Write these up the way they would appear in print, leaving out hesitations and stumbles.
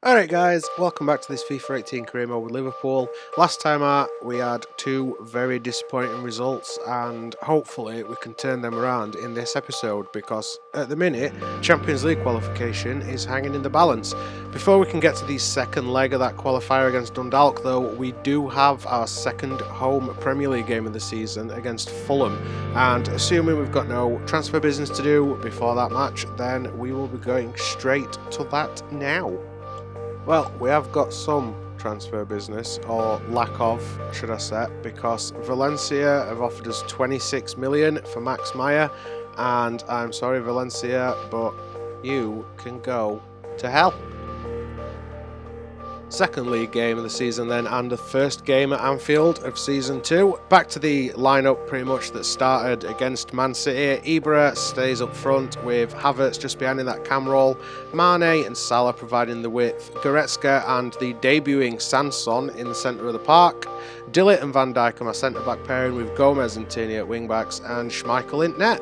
Alright guys, welcome back to this FIFA 18 career mode with Liverpool. Last time out we had two very disappointing results and hopefully we can turn them around in this episode because at the minute Champions League qualification is hanging in the balance. Before we can get to the second leg of that qualifier against Dundalk though, we do have our second home Premier League game of the season against Fulham, and assuming we've got no transfer business to do before that match, then we will be going straight to that now. Well, we have got some transfer business, or lack of, should I say, because Valencia have offered us 26 million for Max Meyer, and I'm sorry Valencia, but you can go to hell. Second league game of the season then, and the first game at Anfield of season 2. Back to the lineup pretty much that started against Man City. Ibra stays up front with Havertz just behind in that cam roll, Mane and Salah providing the width, Goretzka and the debuting Sanson in the centre of the park, Dillett and Van Dijk are my centre back pairing with Gomez and Tierney at wing backs and Schmeichel in net.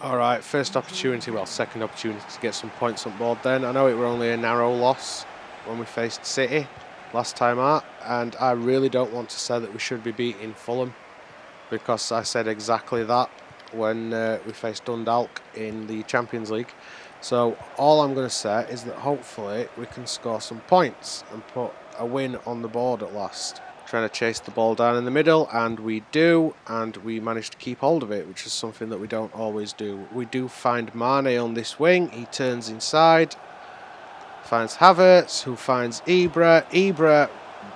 Alright, first opportunity, well second opportunity to get some points on board then. I know it were only a narrow loss when we faced City last time out, and I really don't want to say that we should be beating Fulham because I said exactly that when we faced Dundalk in the Champions League. So all I'm going to say is that hopefully we can score some points and put a win on the board at last. Trying to chase the ball down in the middle, and we do, and we manage to keep hold of it, which is something that we don't always do. We do find Mane on this wing, he turns inside, finds Havertz, who finds Ibra. Ibra,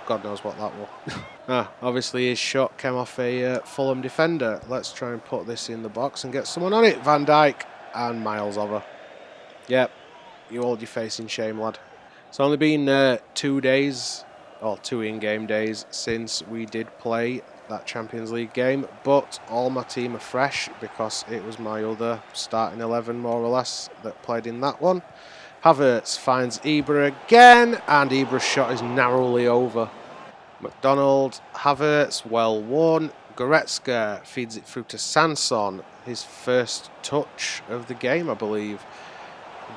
God knows what that was. Obviously his shot came off a Fulham defender. Let's try and put this in the box and get someone on it. Van Dijk and miles over. Yep, you hold your face in shame, lad. It's only been 2 days, or 2 in-game days, since we did play that Champions League game, but all my team are fresh because it was my other starting 11 more or less that played in that one. Havertz finds Ibra again, and Ibra's shot is narrowly over. McDonald, Havertz, well won. Goretzka feeds it through to Sanson, his first touch of the game, I believe.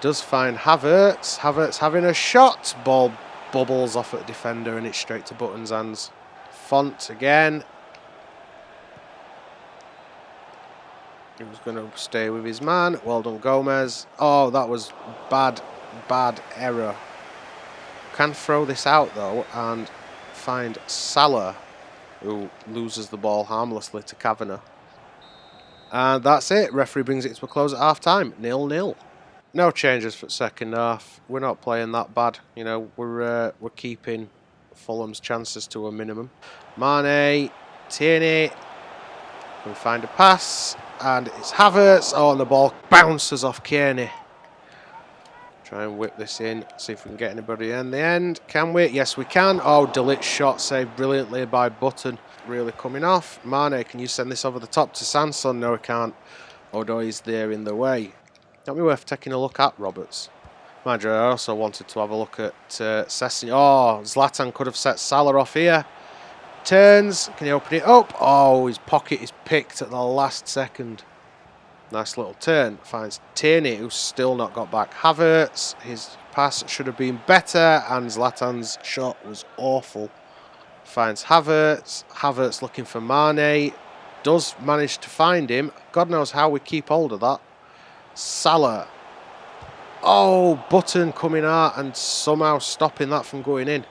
Does find Havertz. Havertz having a shot. Ball bubbles off at the defender, and it's straight to Button's hands. Font again. He was going to stay with his man. Well done, Gomez. Oh, that was bad error. Can throw this out, though, and find Salah, who loses the ball harmlessly to Kavanagh. And that's it. Referee brings it to a close at half-time. 0-0. No changes for the second half. We're not playing that bad. You know, we're keeping Fulham's chances to a minimum. Mane, Tierney. Can find a pass. And it's Havertz. Oh, and the ball bounces off Kearney. Try and whip this in. See if we can get anybody in the end. Can we? Yes, we can. Oh, Delitt's shot saved brilliantly by Button. Really coming off. Mane, can you send this over the top to Sanson? No, we can't. Odoi's there in the way. Not be worth taking a look at, Roberts. Mind you, I also wanted to have a look at Sessignon. Oh, Zlatan could have set Salah off here. Turns, can he open it up? Oh, his pocket is picked at the last second. Nice little turn. Finds Tierney, who's still not got back. Havertz, his pass should have been better, and Zlatan's shot was awful. Finds Havertz. Havertz looking for Mane. Does manage to find him. God knows how we keep hold of that. Salah. Oh, Button coming out and somehow stopping that from going in.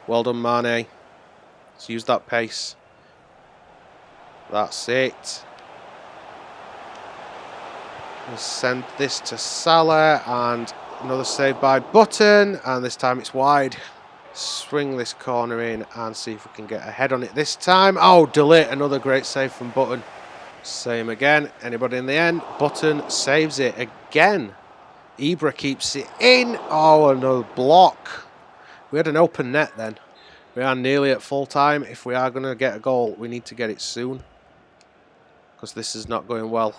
Well done, Mane. Let's use that pace. That's it. We'll send this to Salah, and another save by Button, and this time it's wide. Swing this corner in and see if we can get a head on it this time. Oh, Delitt, another great save from Button. Same again. Anybody in the end? Button saves it again. Ibra keeps it in. Oh, another block. We had an open net then. We are nearly at full time. If we are going to get a goal, we need to get it soon, because this is not going well.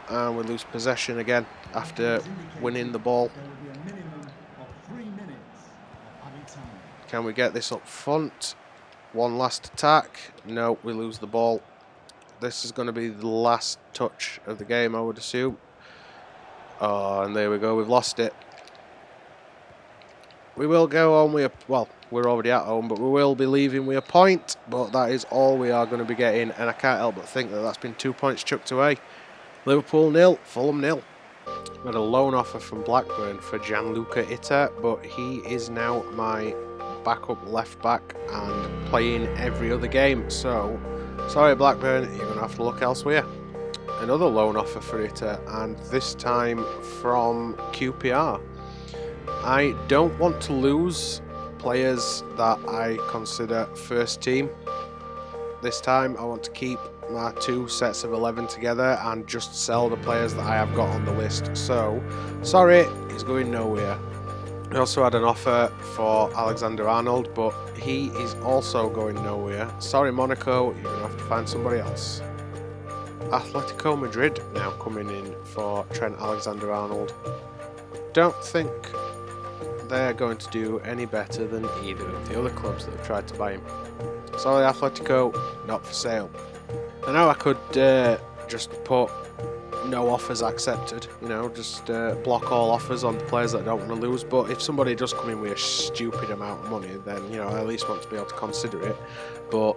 And we lose possession again after winning the ball. Can we get this up front? One last attack. No, we lose the ball. This is going to be the last touch of the game, I would assume. Oh, and there we go. We've lost it. We will go home with well, we're already at home, but we will be leaving with a point. But that is all we are going to be getting, and I can't help but think that that's been 2 points chucked away. Liverpool 0, Fulham 0. We had a loan offer from Blackburn for Gianluca Itta, but he is now my backup left back and playing every other game. So, sorry Blackburn, you're going to have to look elsewhere. Another loan offer for Itta, and this time from QPR. I don't want to lose players that I consider first team. This time I want to keep my 2 sets of 11 together and just sell the players that I have got on the list. So, sorry, he's going nowhere. We also had an offer for Alexander Arnold, but he is also going nowhere. Sorry Monaco, you're going to have to find somebody else. Atletico Madrid now coming in for Trent Alexander-Arnold. Don't think they're going to do any better than either of the other clubs that have tried to buy him. Sorry Atletico, not for sale. I know I could just put no offers accepted, you know, just block all offers on the players that I don't want to lose, but if somebody does come in with a stupid amount of money, then, you know, I at least want to be able to consider it. But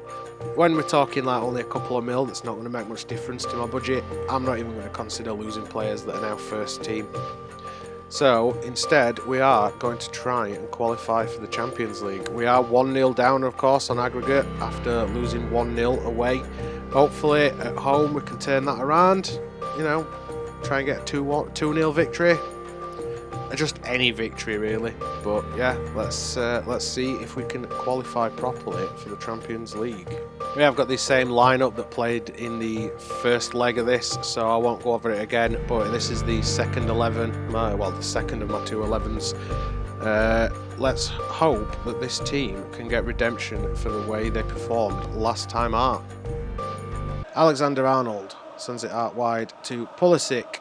when we're talking like only a couple of mil, that's not going to make much difference to my budget. I'm not even going to consider losing players that are now first team. So instead we are going to try and qualify for the Champions League. We are 1-0 down, of course, on aggregate after losing 1-0 away. Hopefully at home we can turn that around, you know, try and get a 2-0 victory. Just any victory really, but yeah, let's see if we can qualify properly for the Champions League. We have got the same lineup that played in the first leg of this, so I won't go over it again, but this is the second 11, well, the second of my 2 11s. Let's hope that this team can get redemption for the way they performed last time out. Alexander-Arnold sends it out wide to Pulisic.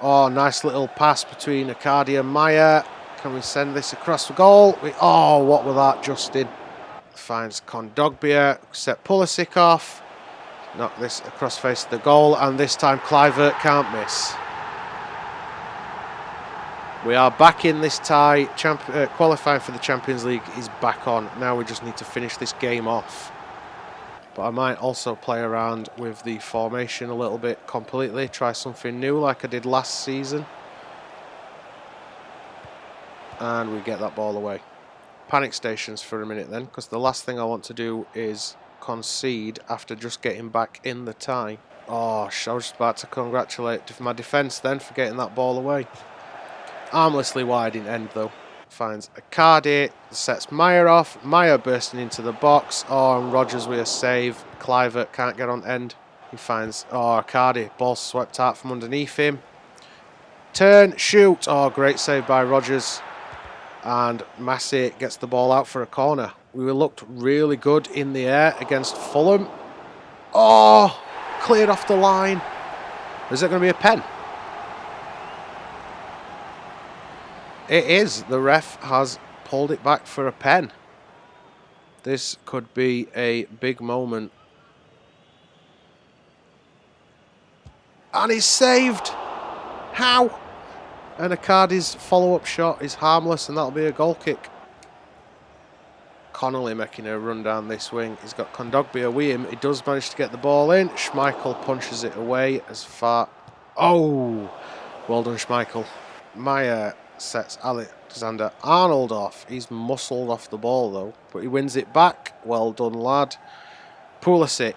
Oh, nice little pass between Icardi and Maya. Can we send this across the goal? Oh, what was that, Justin? Finds Kondogbia, set Pulisic off. Knock this across face of the goal, and this time Kluivert can't miss. We are back in this tie. Qualifying for the Champions League is back on. Now we just need to finish this game off. But I might also play around with the formation a little bit completely. Try something new like I did last season. And we get that ball away. Panic stations for a minute then, because the last thing I want to do is concede after just getting back in the tie. Oh, I was just about to congratulate my defence then for getting that ball away. Armlessly wide in end though. Finds Icardi, sets Maya off. Maya bursting into the box. Oh, and Rodgers with a save. Kluivert can't get on end. He finds, oh, Icardi. Ball swept out from underneath him. Turn, shoot. Oh, great save by Rodgers. And Massey gets the ball out for a corner. We looked really good in the air against Fulham. Oh, cleared off the line. Is it going to be a pen? It is. The ref has pulled it back for a pen. This could be a big moment. And he's saved. How? And Icardi's follow-up shot is harmless, and that'll be a goal kick. Connolly making a run down this wing. He's got Kondogbia with him. He does manage to get the ball in. Schmeichel punches it away as far... Oh! Well done, Schmeichel. Maya sets Alexander-Arnold off. He's muscled off the ball though, but he wins it back. Well done, lad. Pulisic.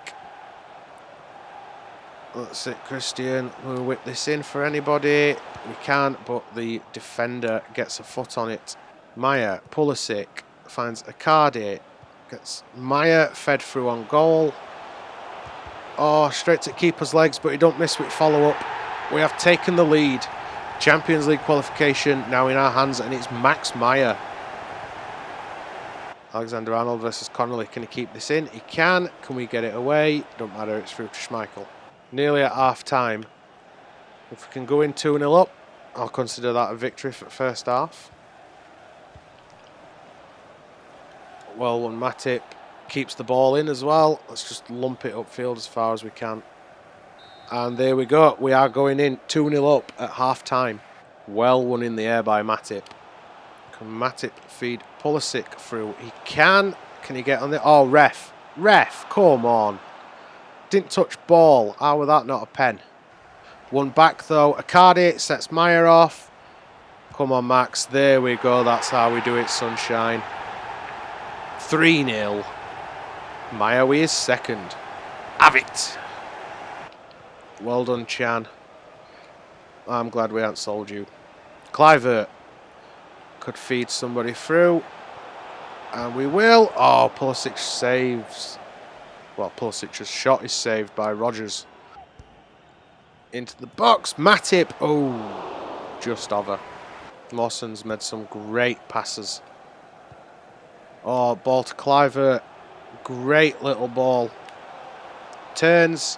That's it, Christian. We'll whip this in for anybody. We can't, but the defender gets a foot on it. Maya, Pulisic finds Icardi. Gets Maya fed through on goal. Oh, straight to keeper's legs, but he don't miss with follow-up. We have taken the lead. Champions League qualification now in our hands, and it's Max Meyer. Alexander-Arnold versus Connolly. Can he keep this in? He can. Can we get it away? Don't matter, it's through to Schmeichel. Nearly at half-time. If we can go in 2-0 up, I'll consider that a victory for the first half. Well won, Matip. Keeps the ball in as well. Let's just lump it upfield as far as we can. And there we go. We are going in 2-0 up at half-time. Well won in the air by Matip. Can Matip feed Pulisic through? He can. Can he get on the... Oh, ref. Ref, come on. Didn't touch ball. How was that not a pen? One back though. Icardi sets Meyer off. Come on, Max. There we go. That's how we do it, sunshine. 3-0. Meyer with his second. Have it. Well done, Chan. I'm glad we haven't sold you. Kluivert could feed somebody through. And we will. Oh, Pulisic saves. Well, Pulisic's shot is saved by Rodgers. Into the box. Matip. Oh, just over. Mawson's made some great passes. Oh, ball to Kluivert. Great little ball. Turns.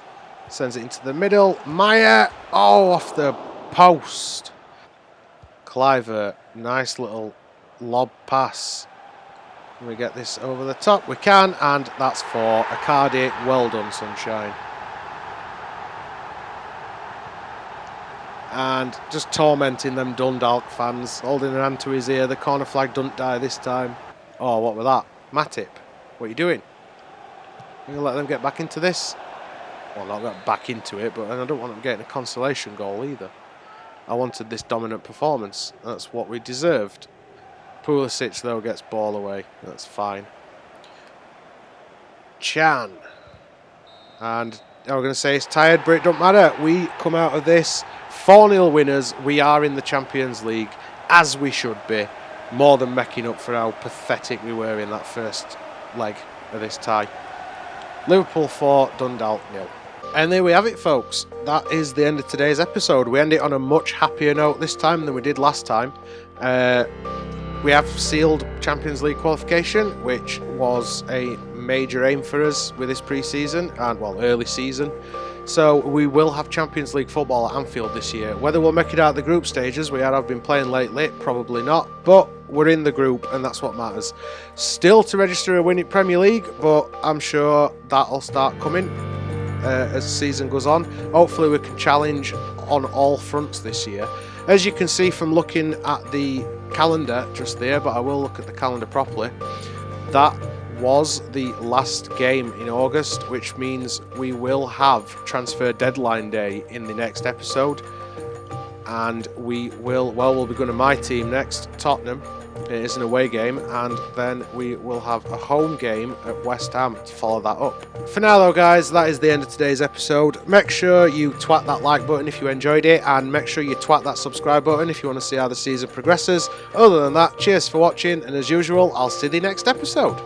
Sends it into the middle. Meyer. Oh, off the post. Kluivert. Nice little lob pass. Can we get this over the top? We can, and that's for Icardi. Well done, sunshine. And just tormenting them Dundalk fans, holding their hand to his ear. The corner flag doesn't die this time. Oh, what was that? Matip, what are you doing? You gonna let them get back into this? Well, not get back into it, but I don't want them getting a consolation goal either. I wanted this dominant performance. That's what we deserved. Pulisic, though, gets ball away. That's fine. Chan. And I'm going to say it's tired, but it don't matter. We come out of this 4-0 winners. We are in the Champions League, as we should be. More than making up for how pathetic we were in that first leg of this tie. Liverpool 4, Dundalk 0. And there we have it, folks. That is the end of today's episode. We end it on a much happier note this time than we did last time. We have sealed Champions League qualification, which was a major aim for us with this pre-season and, well, early season. So we will have Champions League football at Anfield this year. Whether we'll make it out of the group stages, we have been playing lately, probably not. But we're in the group, and that's what matters. Still to register a win in Premier League, but I'm sure that'll start coming as the season goes on. Hopefully we can challenge on all fronts this year. As you can see from looking at the calendar just there, but I will look at the calendar properly, that was the last game in August, which means we will have transfer deadline day in the next episode, and we will, well, we'll be going to my team next, Tottenham. It is an away game, and then we will have a home game at West Ham to follow that up. For now though, guys, that is the end of today's episode. Make sure you twat that like button if you enjoyed it, and make sure you twat that subscribe button if you want to see how the season progresses. Other than that, cheers for watching, and as usual, I'll see you in the next episode.